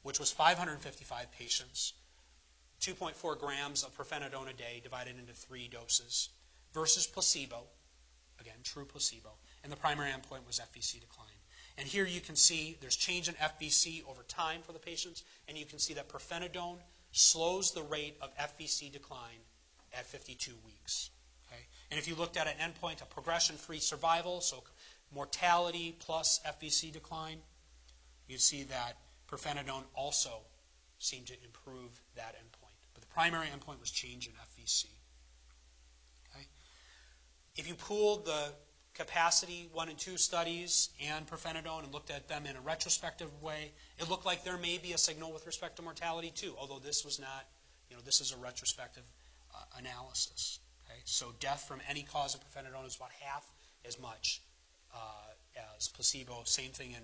which was 555 patients, 2.4 grams of Profeta Donor a day divided into 3 doses, versus placebo, again, true placebo, and the primary endpoint was FVC decline. And here you can see there's change in FVC over time for the patients, and you can see that Profeta Donor slows the rate of FVC decline at 52 weeks. Okay? And if you looked at an endpoint of progression-free survival, so mortality plus FVC decline, you'd see that Profeta Donor also seemed to improve that endpoint. But the primary endpoint was change in FVC. Okay? If you pooled the capacity 1 and 2 studies and Profeta Donor and looked at them in a retrospective way, it looked like there may be a signal with respect to mortality too, although this was not, this is a retrospective analysis. Okay? So death from any cause of Profeta Donor is about half as much as placebo. Same thing in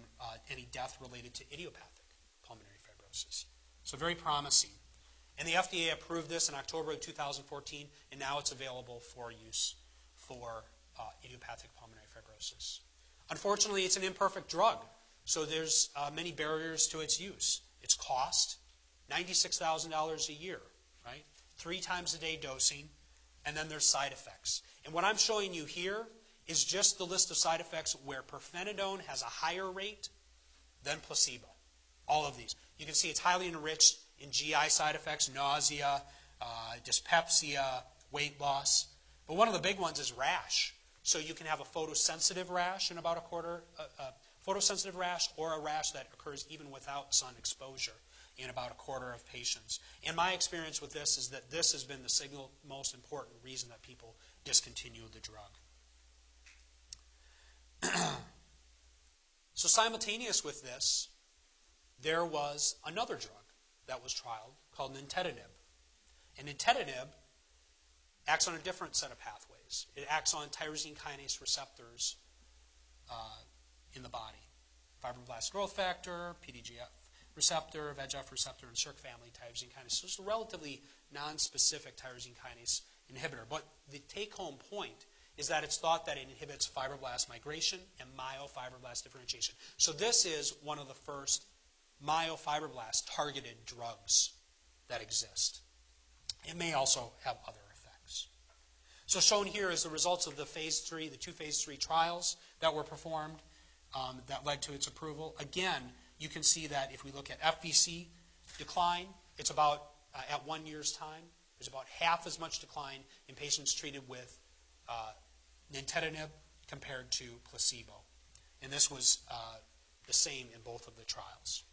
any death related to idiopathic pulmonary fibrosis. So very promising. And the FDA approved this in October of 2014, and now it's available for use for idiopathic pulmonary fibrosis. Unfortunately, it's an imperfect drug, so there's many barriers to its use. Its cost, $96,000 a year, right? 3 times a day dosing, and then there's side effects. And what I'm showing you here is just the list of side effects where Profeta Donor has a higher rate than placebo. All of these. You can see it's highly enriched in GI side effects, nausea, dyspepsia, weight loss. But one of the big ones is rash. So you can have a photosensitive rash in about photosensitive rash, or a rash that occurs even without sun exposure in about a quarter of patients. And my experience with this is that this has been the single most important reason that people discontinue the drug. So simultaneous with this, there was another drug that was trialed called Ninteden. And Ninteden acts on a different set of pathways. It acts on tyrosine kinase receptors in the body. Fibroblast growth factor, PDGF receptor, VEGF receptor, and Circ family tyrosine kinase. So it's a relatively non-specific tyrosine kinase inhibitor. But the take-home point is that it's thought that it inhibits fibroblast migration and myofibroblast differentiation. So this is one of the first myofibroblast targeted drugs that exist. It may also have other effects. So shown here is the results of the the 2 phase 3 trials that were performed that led to its approval. Again, you can see that if we look at FVC decline, it's about, at 1 year's time, there's about half as much decline in patients treated with nintedanib compared to placebo. And this was the same in both of the trials.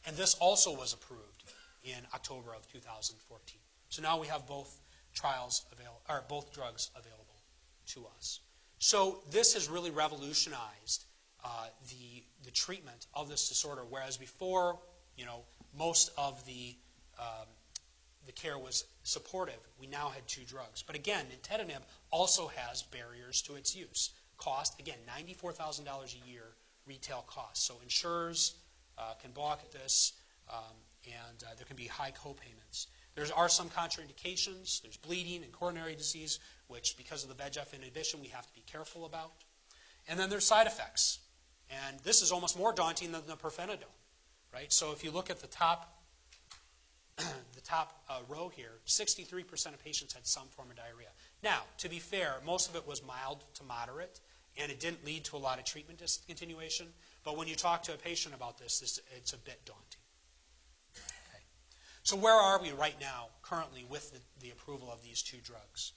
And this also was approved in October of 2014. So now we have both drugs available to us. So this has really revolutionized the treatment of this disorder, whereas before, most of the care was supportive. We now had 2 drugs. But again, nintedanib also has barriers to its use. Cost, again, $94,000 a year retail cost. So insurers can balk at this, and there can be high co-payments. There are some contraindications. There's bleeding and coronary disease, which because of the VEGF inhibition we have to be careful about. And then there's side effects. And this is almost more daunting than the Profeta Donor, right? So if you look at the top row here, 63% of patients had some form of diarrhea. Now, to be fair, most of it was mild to moderate, and it didn't lead to a lot of treatment discontinuation. But when you talk to a patient about this, it's a bit daunting. Okay. So where are we right now, currently, with the approval of these 2 drugs?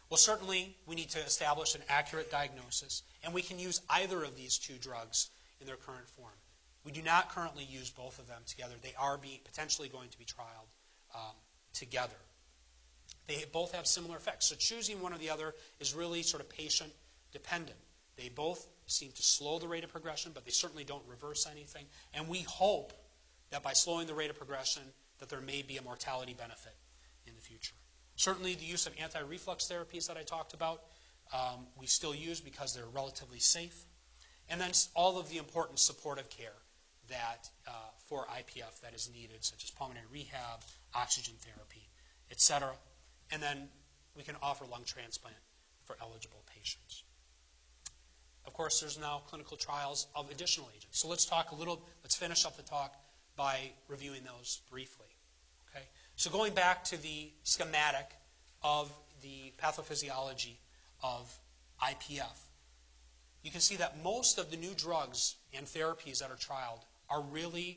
Well, certainly, we need to establish an accurate diagnosis, and we can use either of these 2 drugs in their current form. We do not currently use both of them together. They are potentially going to be trialed together. They both have similar effects. So choosing one or the other is really sort of patient-dependent. They both seem to slow the rate of progression, but they certainly don't reverse anything. And we hope that by slowing the rate of progression, that there may be a mortality benefit in the future. Certainly the use of anti-reflux therapies that I talked about, we still use because they're relatively safe. And then all of the important supportive care that for IPF that is needed, such as pulmonary rehab, oxygen therapy, etc. And then we can offer lung transplant for eligible patients. Of course, there's now clinical trials of additional agents. So let's finish up the talk by reviewing those briefly. Okay? So going back to the schematic of the pathophysiology of IPF, you can see that most of the new drugs and therapies that are trialed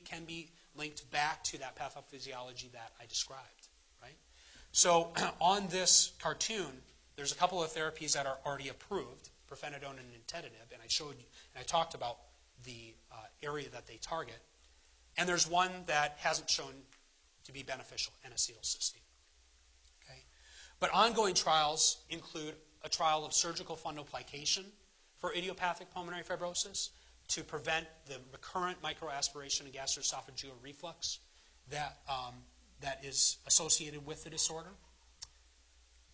can be linked back to that pathophysiology that I described, right? So on this cartoon, there's a couple of therapies that are already approved, Profeta Donor and Ninteden, and I showed you, and I talked about the area that they target. And there's one that hasn't shown to be beneficial, N-acetylcysteine. Okay? But ongoing trials include a trial of surgical fundoplication for idiopathic pulmonary fibrosis to prevent the recurrent microaspiration and gastroesophageal reflux that is associated with the disorder.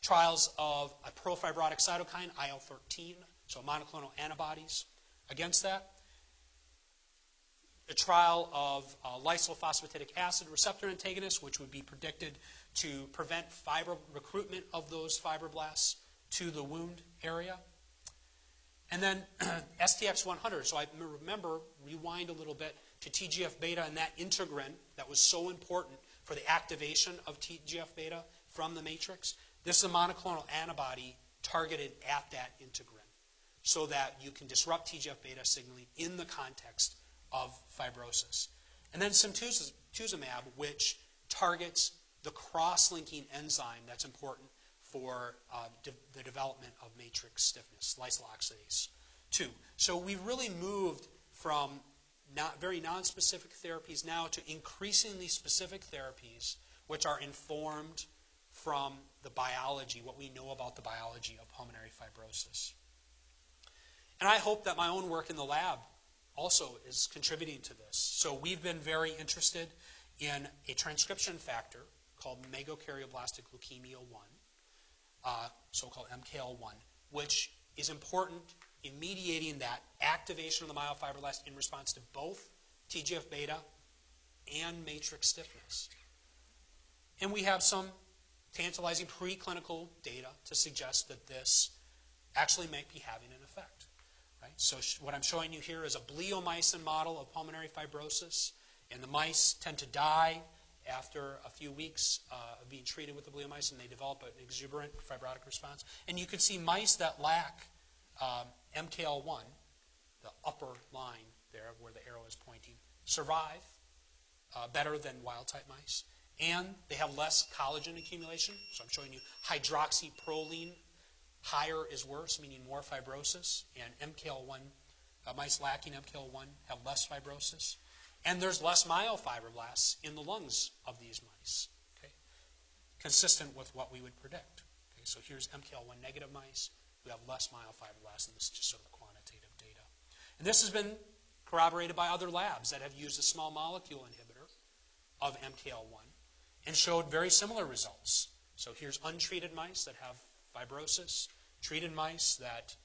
Trials of a profibrotic cytokine, IL-13, so monoclonal antibodies against that. A trial of lysyl phosphatidic acid receptor antagonist, which would be predicted to prevent recruitment of those fibroblasts to the wound area. And then STX-100. So I remember, rewind a little bit to TGF-beta and that integrin that was so important for the activation of TGF-beta from the matrix. This is a monoclonal antibody targeted at that integrin so that you can disrupt TGF-beta signaling in the context of fibrosis. And then simtuzumab, which targets the cross-linking enzyme that's important for the development of matrix stiffness, lysyl oxidase 2. So we've really moved from very non-specific therapies now to increasingly specific therapies which are informed from the biology, what we know about the biology of pulmonary fibrosis. And I hope that my own work in the lab also is contributing to this. So we've been very interested in a transcription factor called megakaryoblast leukemia 1, so-called MKL1, which is important in mediating that activation of the myofibroblast in response to both TGF-beta and matrix stiffness. And we have some tantalizing preclinical data to suggest that this actually might be having an effect. Right? So what I'm showing you here is a bleomycin model of pulmonary fibrosis, and the mice tend to die after a few weeks of being treated with the bleomycin. They develop an exuberant fibrotic response. And you can see mice that lack MKL1, the upper line there where the arrow is pointing, survive better than wild-type mice. And they have less collagen accumulation. So I'm showing you hydroxyproline. Higher is worse, meaning more fibrosis. And MKL1, mice lacking MKL1 have less fibrosis. And there's less myofibroblasts in the lungs of these mice. Okay? Consistent with what we would predict. Okay? So here's MKL1 negative mice who have less myofibroblasts, and this is just sort of quantitative data. And this has been corroborated by other labs that have used a small molecule inhibitor of MKL1 and showed very similar results. So here's untreated mice that have fibrosis, treated mice that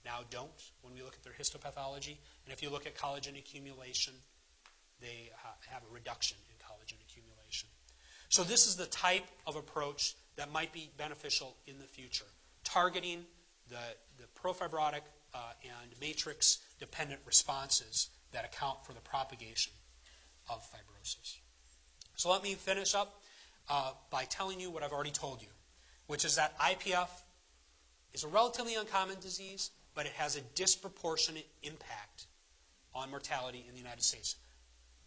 now don't when we look at their histopathology. And if you look at collagen accumulation, they have a reduction in collagen accumulation. So this is the type of approach that might be beneficial in the future, targeting the profibrotic and matrix-dependent responses that account for the propagation of fibrosis. So let me finish up by telling you what I've already told you, which is that IPF is a relatively uncommon disease, but it has a disproportionate impact on mortality in the United States,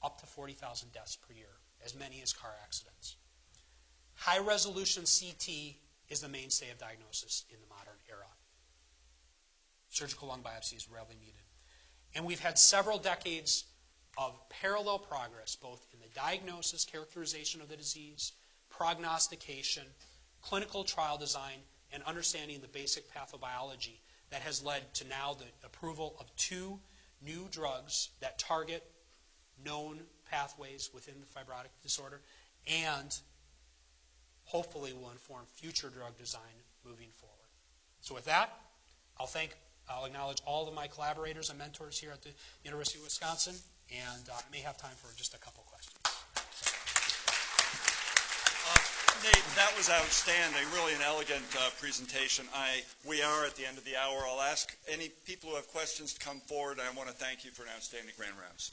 up to 40,000 deaths per year, as many as car accidents. High-resolution CT is the mainstay of diagnosis in the modern era. Surgical lung biopsy is rarely needed. And we've had several decades of parallel progress, both in the diagnosis, characterization of the disease, prognostication, clinical trial design, and understanding the basic pathobiology that has led to now the approval of 2 new drugs that target known pathways within the fibrotic disorder and hopefully will inform future drug design moving forward. So with that, I'll acknowledge all of my collaborators and mentors here at the University of Wisconsin, and I may have time for just a couple questions. Nate, that was outstanding. Really an elegant presentation. We are at the end of the hour. I'll ask any people who have questions to come forward. I want to thank you for an outstanding Grand Rounds.